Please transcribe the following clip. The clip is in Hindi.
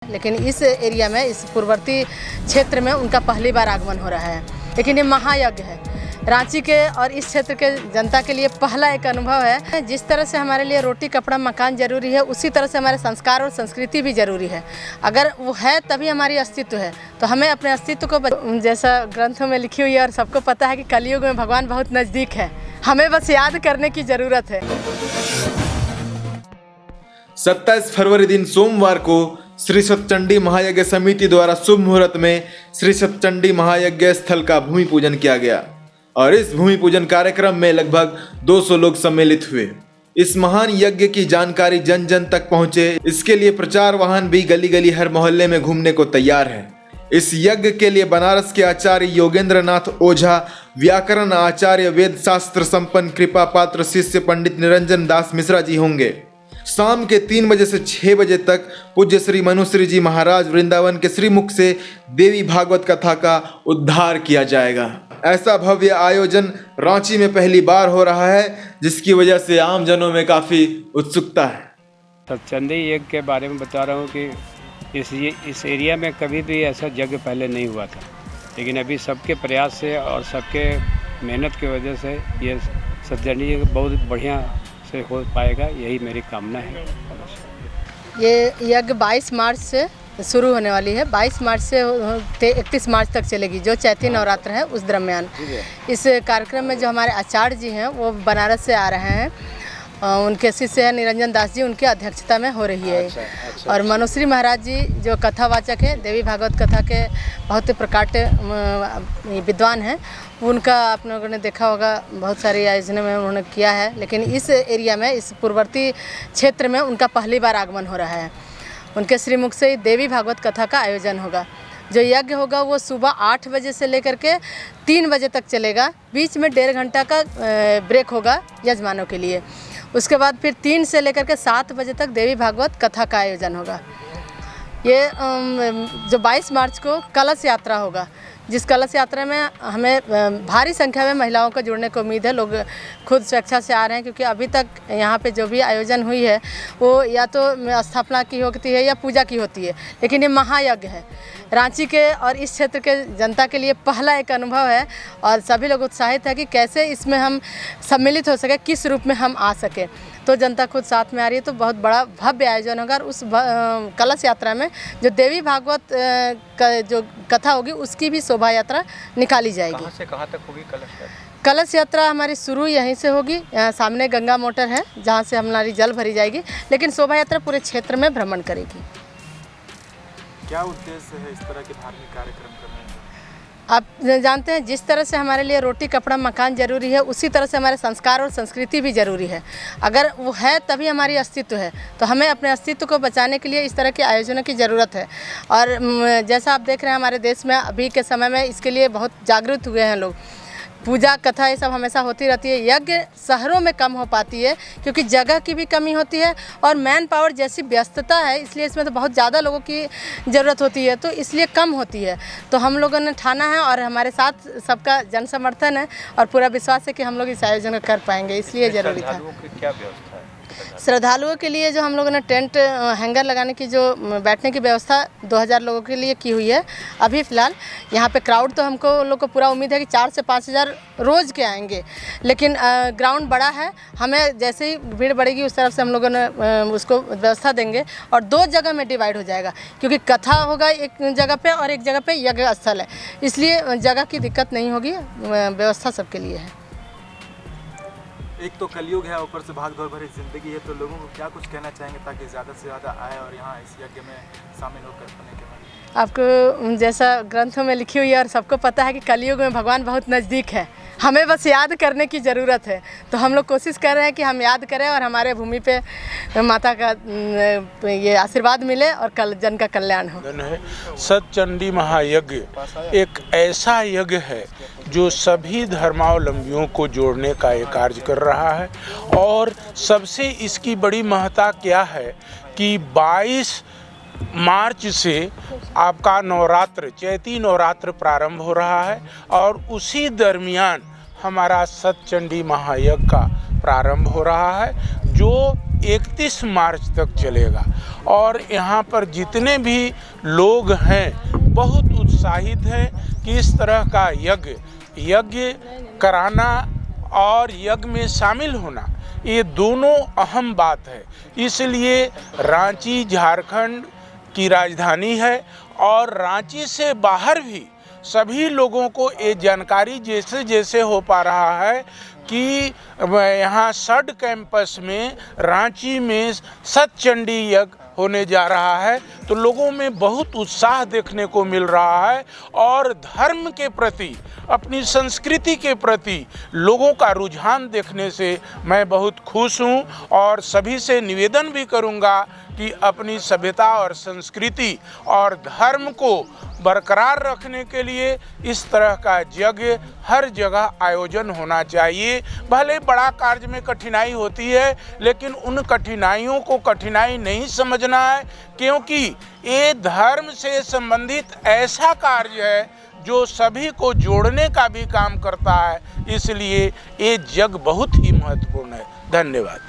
लेकिन इस एरिया में, इस पूर्ववर्ती क्षेत्र में उनका पहली बार आगमन हो रहा है। लेकिन ये महायज्ञ है, रांची के और इस क्षेत्र के जनता के लिए पहला एक अनुभव है। जिस तरह से हमारे लिए रोटी कपड़ा मकान जरूरी है, उसी तरह से हमारे संस्कार और संस्कृति भी जरूरी है। अगर वो है तभी हमारी अस्तित्व है। तो हमें अपने अस्तित्व को, जैसा ग्रंथों में लिखी हुई है और सबको पता है कि कलयुग में भगवान बहुत नज़दीक है, हमें बस याद करने की ज़रूरत है। 27 फरवरी दिन सोमवार को श्री सतचंडी महायज्ञ समिति द्वारा शुभ मुहूर्त में श्री सतचंडी महायज्ञ स्थल का भूमि पूजन किया गया और इस भूमि पूजन कार्यक्रम में लगभग 200 लोग सम्मिलित हुए। इस महान यज्ञ की जानकारी जन जन तक पहुंचे, इसके लिए प्रचार वाहन भी गली गली हर मोहल्ले में घूमने को तैयार है। इस यज्ञ के लिए बनारस के आचार्य योगेंद्र नाथ ओझा, व्याकरण आचार्य, वेद शास्त्र संपन्न कृपा पात्र शिष्य पंडित निरंजन दास मिश्रा जी होंगे। शाम के 3 बजे से 6 बजे तक पूज्य श्री मनुश्री जी महाराज वृंदावन के श्रीमुख से देवी भागवत कथा का उद्धार किया जाएगा। ऐसा भव्य आयोजन रांची में पहली बार हो रहा है, जिसकी वजह से आम जनों में काफ़ी उत्सुकता है। सतचंडी यज्ञ के बारे में बता रहा हूँ कि इस एरिया में कभी भी ऐसा यज्ञ पहले नहीं हुआ था, लेकिन अभी सबके प्रयास से और सबके मेहनत की वजह से ये सतचंडी यज्ञ बहुत बढ़िया से हो पाएगा, यही मेरी कामना है। ये यज्ञ 22 मार्च से शुरू होने वाली है। 22 मार्च से 31 मार्च तक चलेगी, जो चैती नवरात्र है उस दरमियान। इस कार्यक्रम में जो हमारे आचार्य जी हैं वो बनारस से आ रहे हैं, उनके शिष्य हैं निरंजन दास जी, उनकी अध्यक्षता में हो रही है। अच्छा। और मनुश्री महाराज जी जो कथावाचक है, देवी भागवत कथा के बहुत प्रकाट्य विद्वान हैं, उनका आप लोगों ने देखा होगा, बहुत सारी आयोजनों में उन्होंने किया है। लेकिन इस एरिया में, इस पूर्ववर्ती क्षेत्र में उनका पहली बार आगमन हो रहा है। उनके श्रीमुख से देवी भागवत कथा का आयोजन होगा। जो यज्ञ होगा वो सुबह 8 बजे से लेकर के 3 बजे तक चलेगा। बीच में 1.5 घंटा का ब्रेक होगा यजमानों के लिए। उसके बाद फिर 3 से लेकर के 7 बजे तक देवी भागवत कथा का आयोजन होगा। ये जो 22 मार्च को कलश यात्रा होगा, जिस कलश यात्रा में हमें भारी संख्या में महिलाओं को जुड़ने को उम्मीद है। लोग खुद स्वेच्छा से आ रहे हैं, क्योंकि अभी तक यहाँ पे जो भी आयोजन हुई है वो या तो स्थापना की होती है या पूजा की होती है, लेकिन ये महायज्ञ है। रांची के और इस क्षेत्र के जनता के लिए पहला एक अनुभव है और सभी लोग उत्साहित है कि कैसे इसमें हम सम्मिलित हो सके, किस रूप में हम आ सके। तो जनता खुद साथ में आ रही है, तो बहुत बड़ा भव्य आयोजन होगा। और उस कलश यात्रा में जो देवी भागवत का जो कथा होगी उसकी भी शोभा यात्रा निकाली जाएगी। कहाँ से कहाँ तक होगी कलश यात्रा? कलश यात्रा हमारी शुरू यहीं से होगी, सामने गंगा मोटर है जहाँ से हमारी जल भरी जाएगी, लेकिन शोभा यात्रा पूरे क्षेत्र में भ्रमण करेगी। क्या उद्देश्य है इस तरह के धार्मिक कार्यक्रम करने का? आप जानते हैं, जिस तरह से हमारे लिए रोटी कपड़ा मकान जरूरी है, उसी तरह से हमारे संस्कार और संस्कृति भी जरूरी है। अगर वो है तभी हमारी अस्तित्व है। तो हमें अपने अस्तित्व को बचाने के लिए इस तरह के आयोजनों की ज़रूरत है। और जैसा आप देख रहे हैं, हमारे देश में अभी के समय में इसके लिए बहुत जागरूक हुए हैं लोग। पूजा कथा ये सब हमेशा होती रहती है। यज्ञ शहरों में कम हो पाती है, क्योंकि जगह की भी कमी होती है और मैन पावर जैसी व्यस्तता है, इसलिए इसमें तो बहुत ज़्यादा लोगों की ज़रूरत होती है, तो इसलिए कम होती है। तो हम लोगों ने ठाना है और हमारे साथ सबका जन समर्थन है और पूरा विश्वास है कि हम लोग इस आयोजन को कर पाएंगे, इसलिए ज़रूरी था। क्या व्यवस्था है श्रद्धालुओं के लिए? जो हम लोगों ने टेंट हैंगर लगाने की, जो बैठने की व्यवस्था 2000 लोगों के लिए की हुई है अभी फ़िलहाल। यहाँ पे क्राउड तो हमको लोग को पूरा उम्मीद है कि 4 से 5000 रोज़ के आएंगे, लेकिन ग्राउंड बड़ा है। हमें जैसे ही भीड़ बढ़ेगी उस तरफ से हम लोगों ने उसको व्यवस्था देंगे और 2 जगह में डिवाइड हो जाएगा, क्योंकि कथा होगा एक जगह पे और एक जगह पे यज्ञ स्थल है, इसलिए जगह की दिक्कत नहीं होगी। व्यवस्था सबके लिए है। एक तो कलयुग है, ऊपर से भाग दौड़ भरी जिंदगी है, तो लोगों को क्या कुछ कहना चाहेंगे ताकि ज़्यादा से ज़्यादा आए और यहाँ इस यज्ञ में शामिल होकर अपने के बाद? आपको जैसा ग्रंथों में लिखी हुई है और सबको पता है कि कलयुग में भगवान बहुत नज़दीक है, हमें बस याद करने की ज़रूरत है। तो हम लोग कोशिश कर रहे हैं कि हम याद करें और हमारे भूमि पे माता का ये आशीर्वाद मिले और जन का कल्याण हो। सतचंडी महायज्ञ एक ऐसा यज्ञ है जो सभी धर्मावलंबियों को जोड़ने का ये कार्य कर रहा है। और सबसे इसकी बड़ी महत्ता क्या है कि 22 मार्च से आपका नवरात्र, चैती नवरात्र प्रारंभ हो रहा है और उसी दरमियान हमारा सतचंडी महायज्ञ का प्रारंभ हो रहा है, जो 31 मार्च तक चलेगा। और यहाँ पर जितने भी लोग हैं बहुत उत्साहित हैं कि इस तरह का यज्ञ कराना और यज्ञ में शामिल होना, ये दोनों अहम बात है। इसलिए रांची झारखंड की राजधानी है और रांची से बाहर भी सभी लोगों को ये जानकारी जैसे जैसे हो पा रहा है कि यहाँ सड कैंपस में रांची में सतचंडी यज्ञ होने जा रहा है, तो लोगों में बहुत उत्साह देखने को मिल रहा है और धर्म के प्रति, अपनी संस्कृति के प्रति लोगों का रुझान देखने से मैं बहुत खुश हूँ। और सभी से निवेदन भी करूँगा कि अपनी सभ्यता और संस्कृति और धर्म को बरकरार रखने के लिए इस तरह का यज्ञ हर जगह आयोजन होना चाहिए। भले बड़ा कार्य में कठिनाई होती है, लेकिन उन कठिनाइयों को कठिनाई नहीं समझना है, क्योंकि ये धर्म से संबंधित ऐसा कार्य है जो सभी को जोड़ने का भी काम करता है। इसलिए ये यज्ञ बहुत ही महत्वपूर्ण है। धन्यवाद।